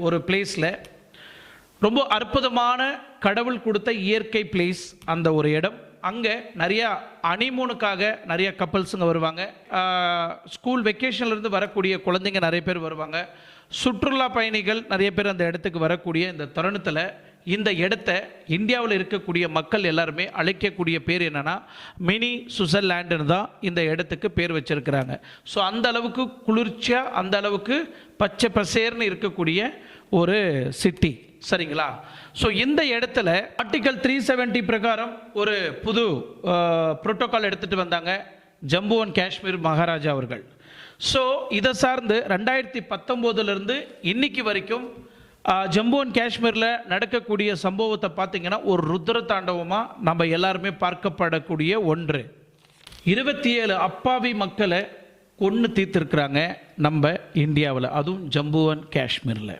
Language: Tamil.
ஒரு பிளேஸில் ரொம்ப அற்புதமான கடவுள் கொடுத்த இயற்கை பிளேஸ் அந்த ஒரு இடம். அங்கே நிறையா ஹனிமூனுக்காக நிறைய கப்பல்ஸுங்க வருவாங்க. ஸ்கூல் வெக்கேஷன்லேருந்து வரக்கூடிய குழந்தைங்க நிறைய பேர் வருவாங்க. சுற்றுலா பயணிகள் நிறைய பேர் அந்த இடத்துக்கு வரக்கூடிய இந்த தருணத்தில் இந்த இடத்த இந்தியாவில் இருக்கக்கூடிய மக்கள் எல்லாருமே அழைக்கக்கூடிய பேர் என்னென்னா மினி சுவிட்சர்லாண்டுன்னு தான் இந்த இடத்துக்கு பேர் வச்சிருக்கிறாங்க. ஸோ அந்த அளவுக்கு குளிர்ச்சியாக, அந்த அளவுக்கு பச்சை பசேர்னு இருக்கக்கூடிய ஒரு சிட்டி. சரிங்களா? ஸோ இந்த இடத்துல ஆர்டிகல் 370 பிரகாரம் ஒரு புது புரோட்டோகால் எடுத்துகிட்டு வந்தாங்க ஜம்மு அண்ட் காஷ்மீர் மகாராஜா அவர்கள். ஸோ இதை சார்ந்து 2019 இன்னைக்கு வரைக்கும் ஜம்மு அண்ட் காஷ்மீரில் நடக்கக்கூடிய சம்பவத்தை பார்த்தீங்கன்னா ஒரு ருத்ர தாண்டவமாக நம்ம எல்லாருமே பார்க்கப்படக்கூடிய ஒன்று. 27 அப்பாவி மக்களை கொன்று தீர்த்திருக்கிறாங்க நம்ம இந்தியாவில், அதுவும் ஜம்மு அண்ட் காஷ்மீரில்.